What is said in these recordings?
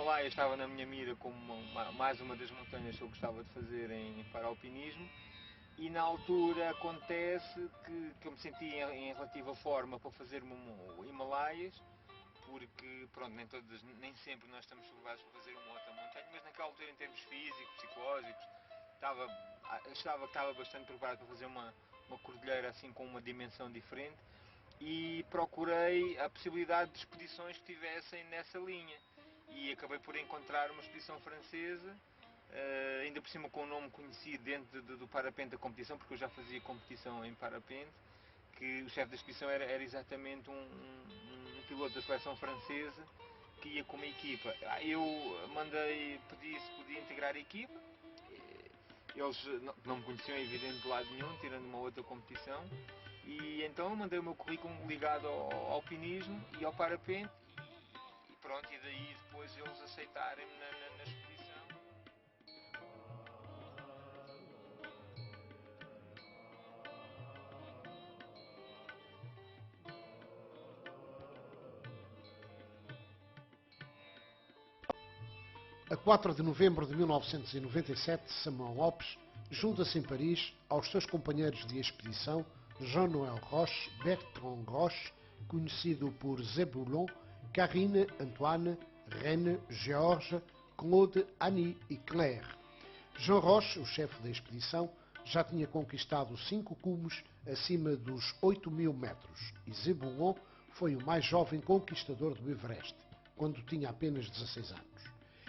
Himalaia estava na minha mira como mais uma das montanhas que eu gostava de fazer em paraalpinismo. E na altura acontece que eu me senti em relativa forma para fazer o Himalaias, porque pronto, nem sempre nós estamos preparados para fazer uma outra montanha, mas naquela altura em termos físicos, psicológicos, achava que estava bastante preparado para fazer uma cordilheira assim com uma dimensão diferente e procurei a possibilidade de expedições que tivessem nessa linha e acabei por encontrar uma expedição francesa, ainda por cima com um nome conhecido dentro do parapente da competição, porque eu já fazia competição em parapente, que o chefe da expedição era exatamente um piloto da seleção francesa que ia com uma equipa. Eu pedi se podia integrar a equipa. Eles não me conheciam, é evidente, de lado nenhum, tirando uma outra competição. E então mandei o meu currículo ligado ao alpinismo e ao parapente. E pronto, e daí depois eles aceitarem-me na expedição. A 4 de novembro de 1997, Samuel Lopes junta-se em Paris aos seus companheiros de expedição Jean-Noël Roche, Bertrand Roche, conhecido por Zebulon, Karine, Antoine, Reine, Georges, Claude, Annie e Claire. Jean Roche, o chefe da expedição, já tinha conquistado 5 cumes acima dos 8.000 metros e Zebulon foi o mais jovem conquistador do Everest, quando tinha apenas 16 anos.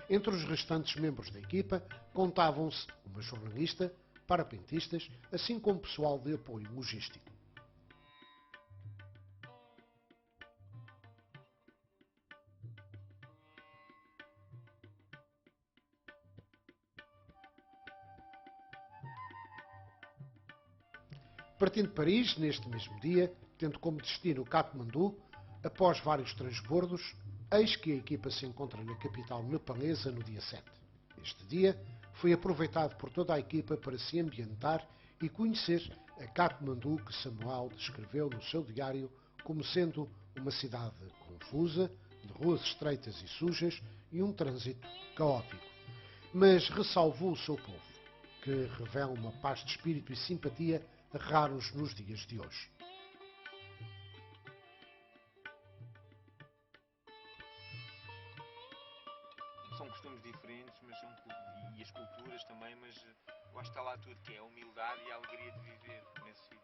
Entre os restantes membros da equipa contavam-se uma jornalista, parapentistas, assim como pessoal de apoio logístico. Partindo de Paris, neste mesmo dia, tendo como destino Katmandu, após vários transbordos, eis que a equipa se encontra na capital nepalesa no dia 7. Este dia foi aproveitado por toda a equipa para se ambientar e conhecer a Katmandu que Samuel descreveu no seu diário como sendo uma cidade confusa, de ruas estreitas e sujas e um trânsito caótico. Mas ressalvou o seu povo, que revela uma paz de espírito e simpatia raros nos dias de hoje. São costumes diferentes, e as culturas também, mas eu acho que está lá tudo, que é a humildade e a alegria de viver nesses sítios.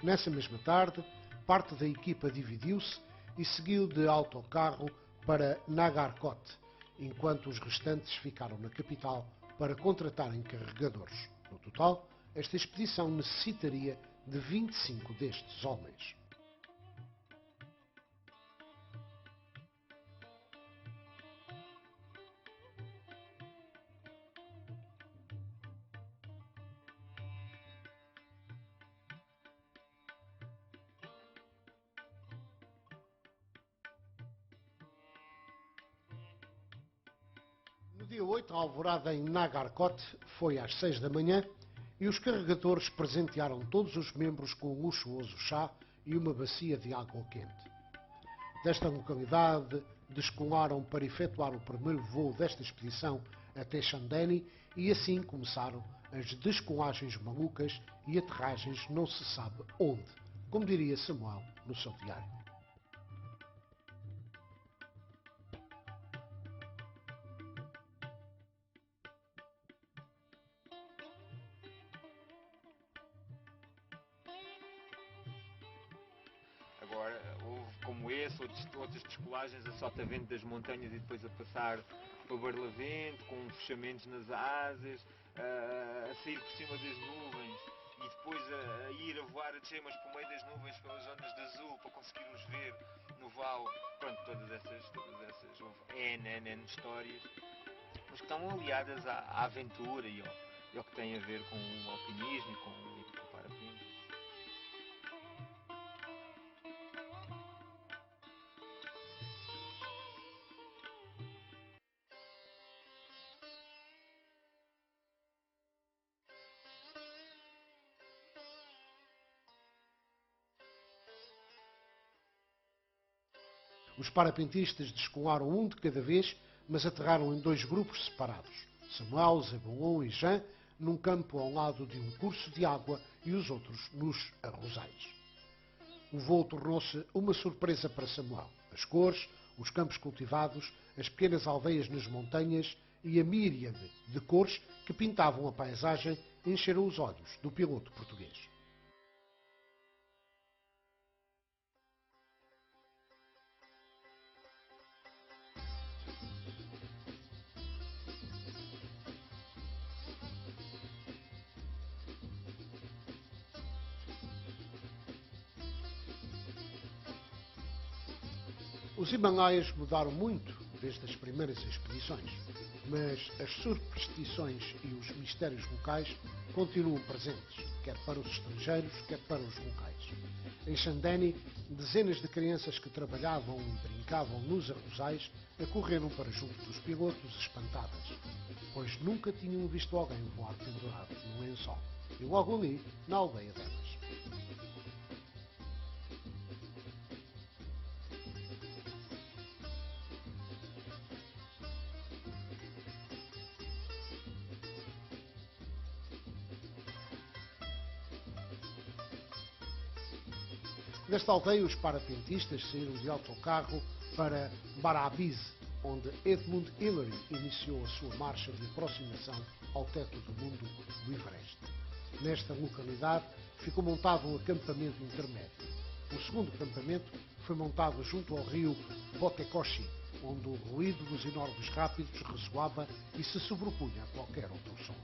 Nessa mesma tarde, parte da equipa dividiu-se e seguiu de autocarro para Nagarkot, enquanto os restantes ficaram na capital para contratarem carregadores. No total, esta expedição necessitaria de 25 destes homens. No dia 8, a alvorada em Nagarkot foi às 6 da manhã e os carregadores presentearam todos os membros com um luxuoso chá e uma bacia de água quente. Desta localidade descolaram para efetuar o primeiro voo desta expedição até Chandeni e assim começaram as descolagens malucas e aterragens não se sabe onde, como diria Samuel no seu diário. Agora, houve como esse, outras descolagens a sotavento das montanhas e depois a passar para Barlavento, com fechamentos nas asas, a sair por cima das nuvens e depois a ir a voar, a descer, mas por meio das nuvens, pelas zonas de azul, para conseguirmos ver no vale. Pronto, todas essas houve N histórias, mas que estão aliadas à aventura e ao que tem a ver com o alpinismo e com o parapente. Os parapentistas descolaram um de cada vez, mas aterraram em dois grupos separados. Samuel, Zebulon e Jean num campo ao lado de um curso de água e os outros nos arrozais. O voo tornou-se uma surpresa para Samuel. As cores, os campos cultivados, as pequenas aldeias nas montanhas e a míriade de cores que pintavam a paisagem encheram os olhos do piloto português. Os Himalaias mudaram muito desde as primeiras expedições, mas as superstições e os mistérios locais continuam presentes, quer para os estrangeiros, quer para os locais. Em Chandeni, dezenas de crianças que trabalhavam e brincavam nos arrozais acorreram para junto dos pilotos espantadas, pois nunca tinham visto alguém voar pendurado num lençol, e logo ali, na aldeia delas. Desta aldeia, os parapentistas saíram de autocarro para Barabiz, onde Edmund Hillary iniciou a sua marcha de aproximação ao teto do mundo do Everest. Nesta localidade ficou montado um acampamento intermédio. O segundo acampamento foi montado junto ao rio Botekoshi, onde o ruído dos enormes rápidos ressoava e se sobrepunha a qualquer outro som.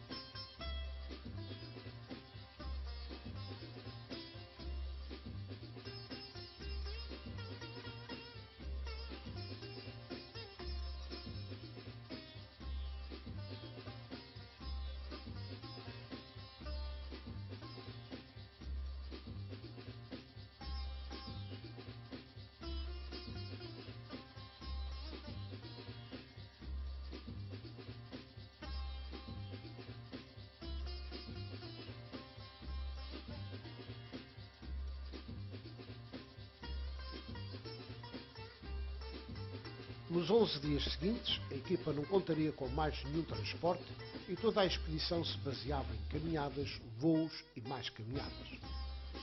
Nos 11 dias seguintes, a equipa não contaria com mais nenhum transporte e toda a expedição se baseava em caminhadas, voos e mais caminhadas.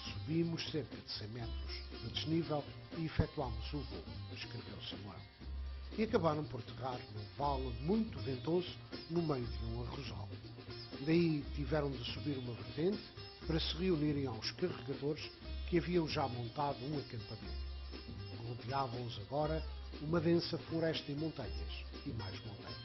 Subimos cerca de 100 metros de desnível e efetuámos o voo, escreveu Samuel. E acabaram por aterrar num vale muito ventoso no meio de um arrozal. Daí tiveram de subir uma vertente para se reunirem aos carregadores que haviam já montado um acampamento. Rodeavam-os agora uma densa floresta e montanhas, e mais montanhas.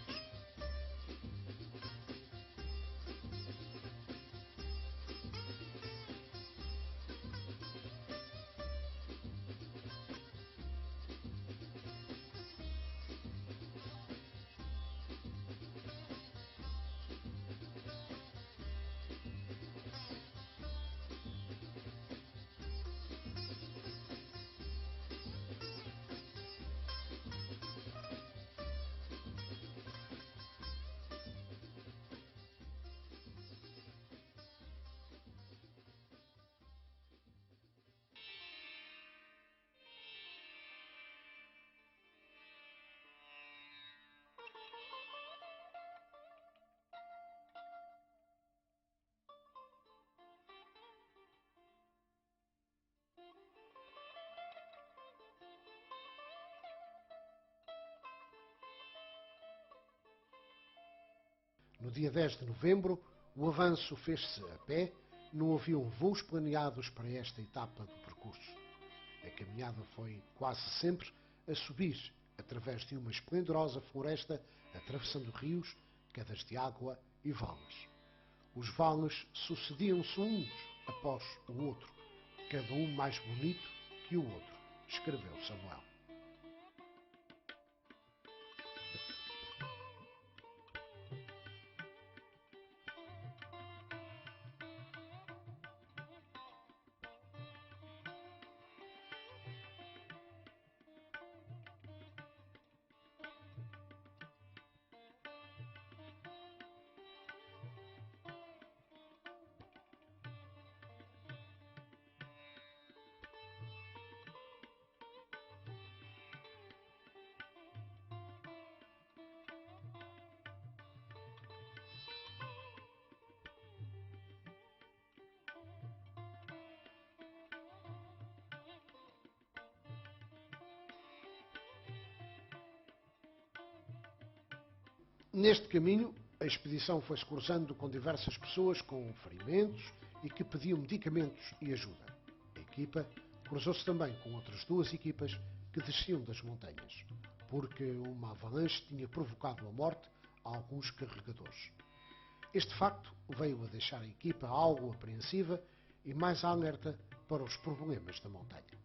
No dia 10 de novembro, o avanço fez-se a pé, não haviam voos planeados para esta etapa do percurso. A caminhada foi quase sempre a subir, através de uma esplendorosa floresta, atravessando rios, quedas de água e vales. Os vales sucediam-se uns após o outro, cada um mais bonito que o outro, escreveu Samuel. Neste caminho, a expedição foi-se cruzando com diversas pessoas com ferimentos e que pediam medicamentos e ajuda. A equipa cruzou-se também com outras duas equipas que desciam das montanhas, porque uma avalanche tinha provocado a morte a alguns carregadores. Este facto veio a deixar a equipa algo apreensiva e mais alerta para os problemas da montanha.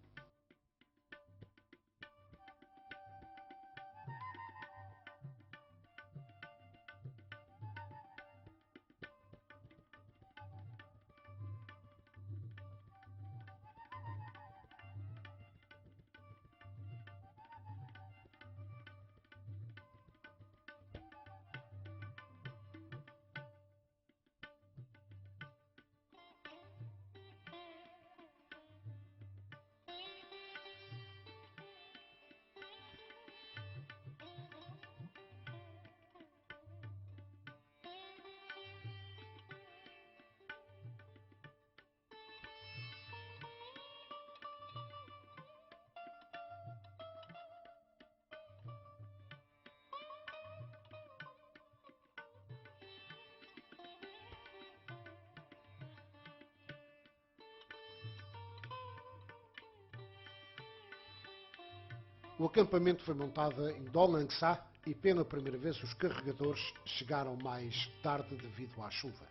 O acampamento foi montado em Dolangsá e pela primeira vez os carregadores chegaram mais tarde devido à chuva.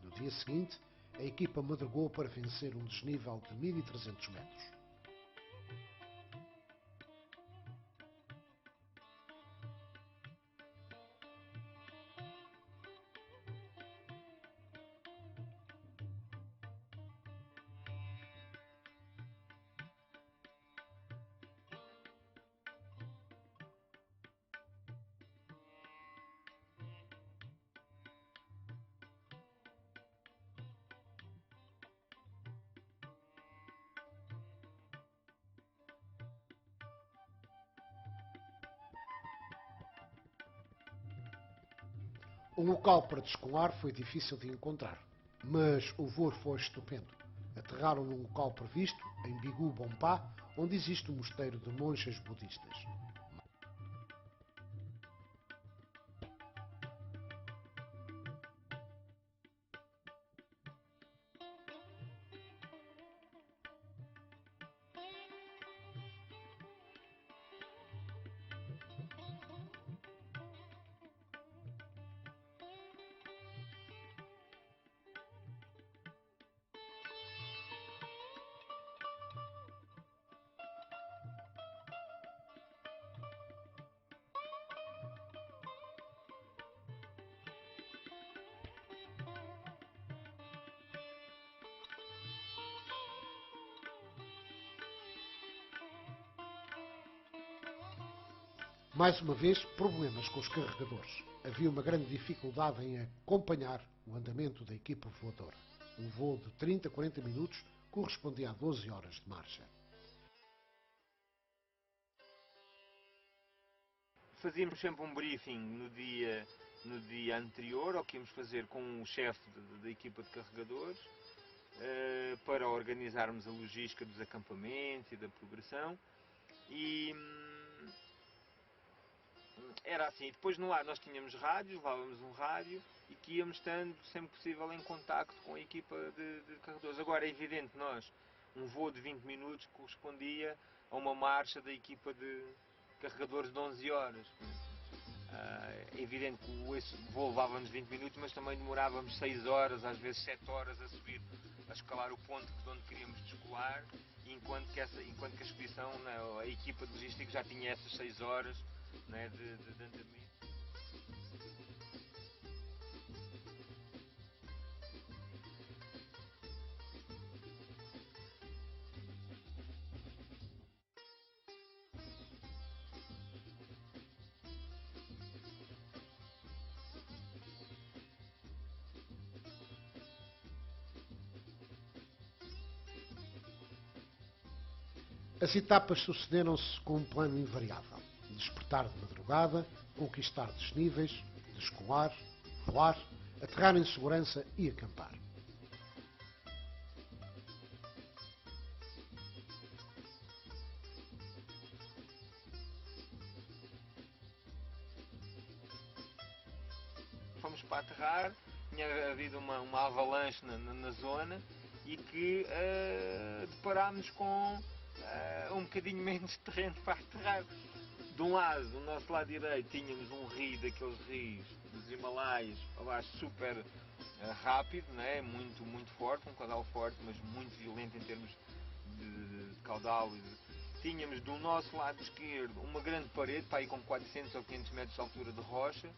No dia seguinte, a equipa madrugou para vencer um desnível de 1300 metros. Um local para descolar foi difícil de encontrar, mas o voo foi estupendo. Aterraram num local previsto, em Bigu Bompá, onde existe um mosteiro de monjas budistas. Mais uma vez, problemas com os carregadores. Havia uma grande dificuldade em acompanhar o andamento da equipa voadora. Um voo de 30 a 40 minutos correspondia a 12 horas de marcha. Fazíamos sempre um briefing no dia anterior ao que íamos fazer com o chefe da equipa de carregadores, para organizarmos a logística dos acampamentos e da progressão. E era assim. Depois no ar nós tínhamos rádios, levávamos um rádio e que íamos estando sempre possível em contacto com a equipa de carregadores. Agora é evidente, um voo de 20 minutos correspondia a uma marcha da equipa de carregadores de 11 horas. É evidente que esse voo levava-nos 20 minutos, mas também demorávamos 6 horas, às vezes 7 horas a subir, a escalar o ponto de onde queríamos descolar, enquanto que a expedição, a equipa de logística já tinha essas 6 horas, de andamento. As etapas sucederam-se com um plano invariável. Despertar de madrugada, conquistar desníveis, descolar, voar, aterrar em segurança e acampar. estávamos para aterrar, tinha havido uma avalanche na zona e que deparámos com um bocadinho menos de terreno para aterrar. De um lado, do nosso lado direito, tínhamos um rio, daqueles rios dos Himalaias, abaixo super rápido, né? Muito forte, um caudal forte, mas muito violento em termos de caudal. Tínhamos do nosso lado esquerdo uma grande parede, para aí com 400 ou 500 metros de altura de rocha,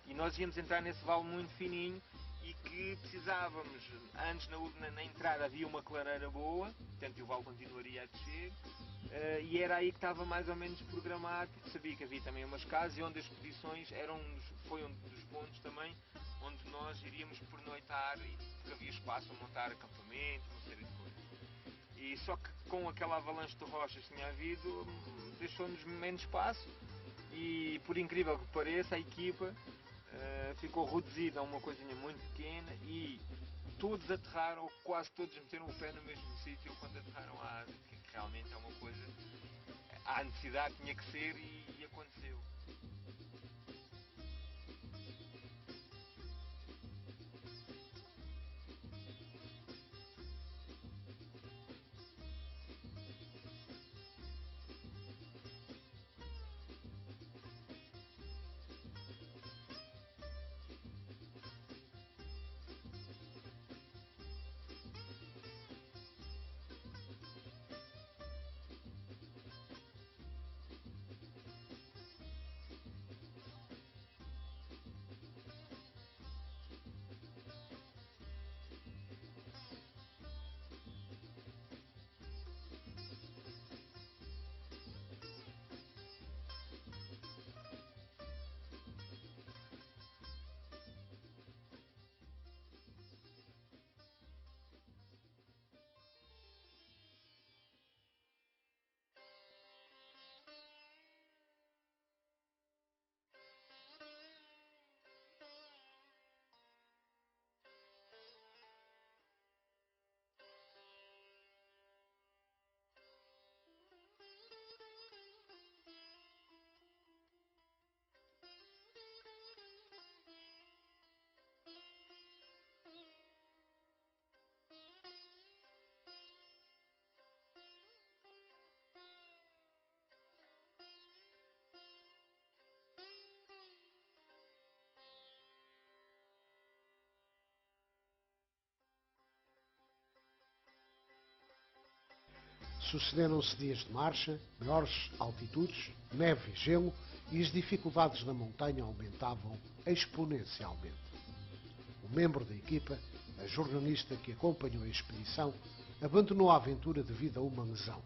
e nós íamos entrar nesse vale muito fininho e que precisávamos, antes na entrada havia uma clareira boa, portanto o vale continuaria a descer, e era aí que estava mais ou menos programado, porque sabia que havia também umas casas e onde as expedições foi um dos pontos também onde nós iríamos pernoitar, porque havia espaço a montar acampamento, uma série de coisas. E só que com aquela avalanche de rochas que tinha havido, deixou-nos menos espaço e, por incrível que pareça, a equipa ficou reduzida a uma coisinha muito pequena e todos aterraram, ou quase todos meteram o pé no mesmo sítio quando aterraram a asa, que realmente é uma coisa, a necessidade tinha que ser e aconteceu. Sucederam-se dias de marcha, maiores altitudes, neve e gelo, e as dificuldades da montanha aumentavam exponencialmente. Um membro da equipa, a jornalista que acompanhou a expedição, abandonou a aventura devido a uma lesão.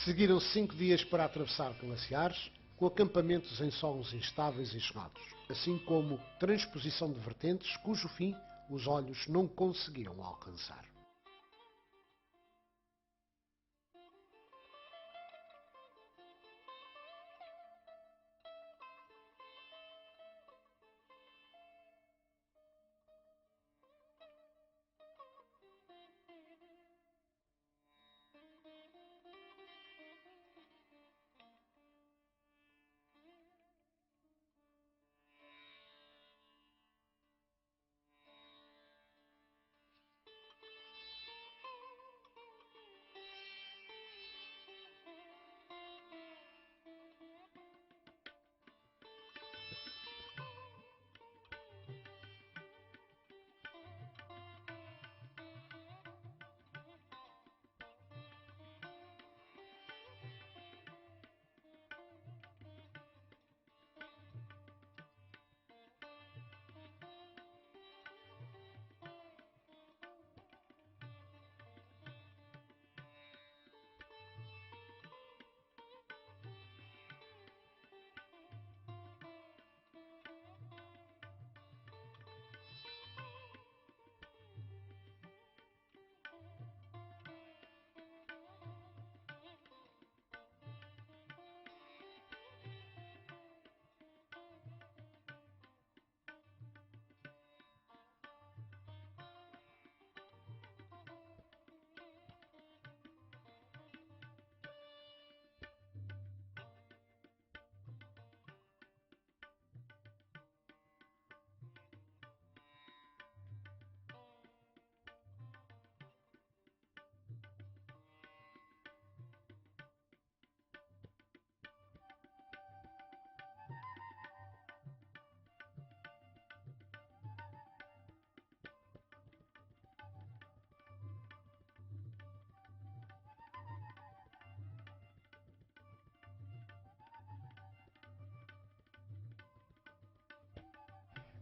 Seguiram 5 dias para atravessar glaciares, com acampamentos em solos instáveis e gelados, assim como transposição de vertentes cujo fim os olhos não conseguiam alcançar.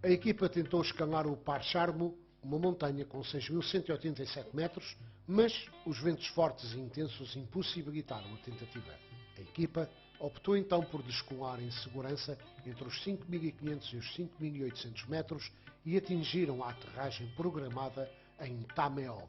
A equipa tentou escalar o Par Charmo, uma montanha com 6.187 metros, mas os ventos fortes e intensos impossibilitaram a tentativa. A equipa optou então por descolar em segurança entre os 5.500 e os 5.800 metros e atingiram a aterragem programada em Tameor.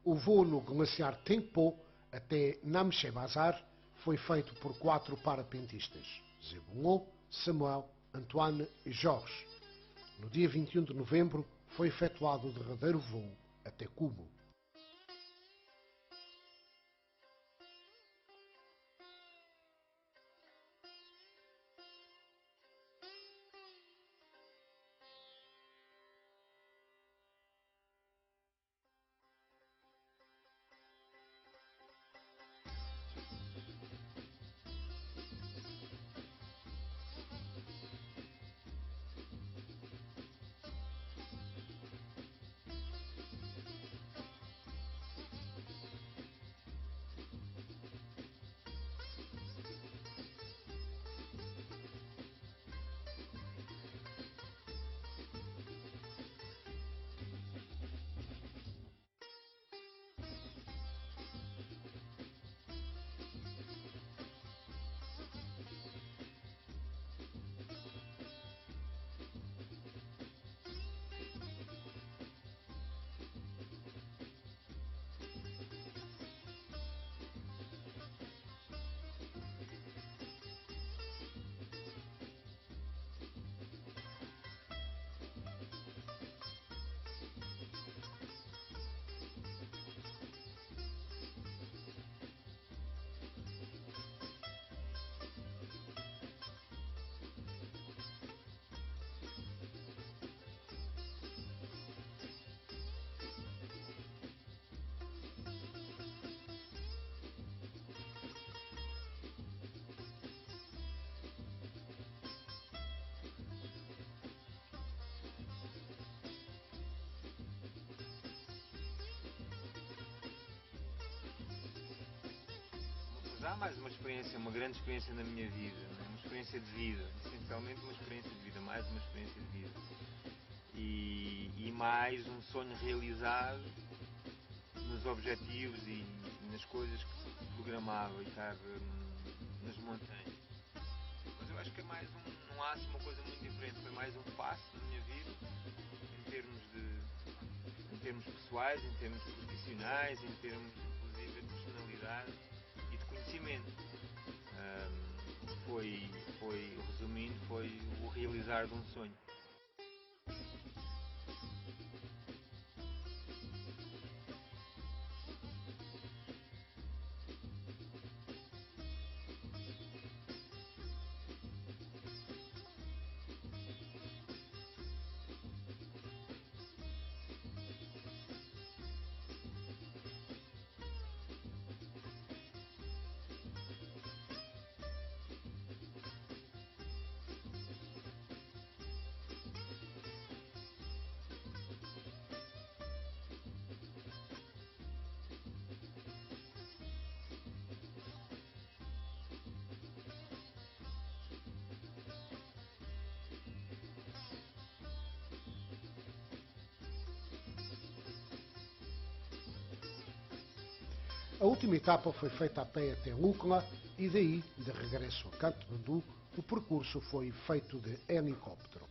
O voo no glaciar Tempo até Namche Bazar foi feito por 4 parapentistas: Zebulon, Samuel, Antoine e Jorge. No dia 21 de novembro foi efetuado o derradeiro voo até Cubo. Há mais uma experiência, uma grande experiência na minha vida, né? Uma experiência de vida, essencialmente uma experiência de vida, mais uma experiência de vida. E mais um sonho realizado nos objetivos e nas coisas que programava e estava nas montanhas. Mas eu acho que é mais não há uma coisa muito diferente, foi mais um passo na minha vida, em termos pessoais, em termos profissionais, em termos inclusive de personalidade e de conhecimento. Resumindo, foi o realizar de um sonho. A última etapa foi feita a pé até Lukla e daí, de regresso a Katmandu, o percurso foi feito de helicóptero.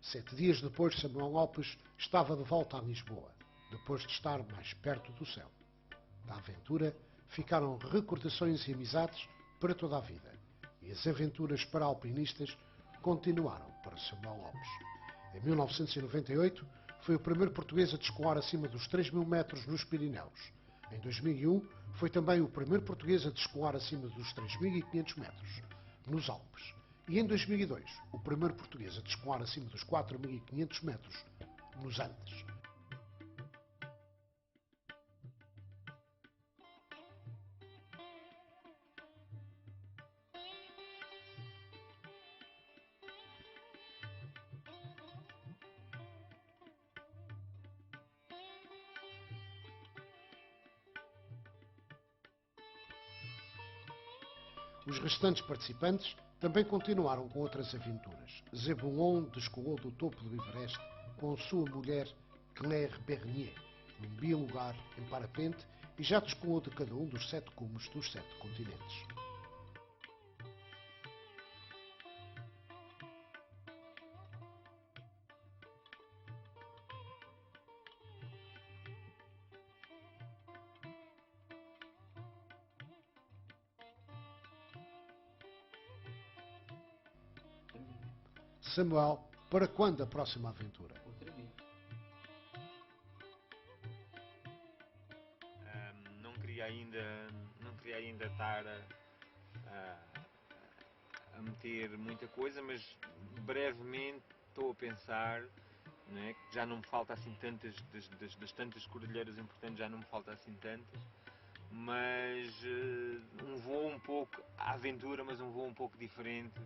Sete dias depois, Samuel Lopes estava de volta a Lisboa, depois de estar mais perto do céu. Da aventura ficaram recordações e amizades para toda a vida. E as aventuras para-alpinistas continuaram para Samuel Lopes. Em 1998, foi o primeiro português a descolar acima dos 3.000 metros nos Pirineus. Em 2001, foi também o primeiro português a descolar acima dos 3.500 metros nos Alpes. E em 2002, o primeiro português a descolar acima dos 4.500 metros nos Andes. Os restantes participantes também continuaram com outras aventuras. Zebulon descolou do topo do Everest com sua mulher Claire Bernier, num bilugar em parapente, e já descolou de cada um dos 7 cumes dos 7 continentes. Samuel, para quando a próxima aventura? Outra vez. Não queria ainda estar a meter muita coisa, mas brevemente estou a pensar, né, que já não me falta assim tantas, das tantas cordilheiras importantes, já não me falta assim tantas, mas um voo um pouco à aventura, mas um voo um pouco diferente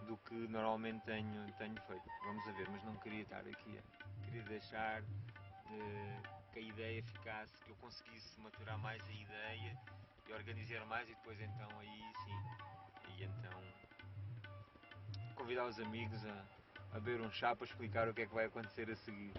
do que normalmente tenho feito. Vamos a ver, mas não queria estar aqui, queria deixar que a ideia ficasse, que eu conseguisse maturar mais a ideia e organizar mais, e depois então aí sim, e então convidar os amigos a beber um chá para explicar o que é que vai acontecer a seguir.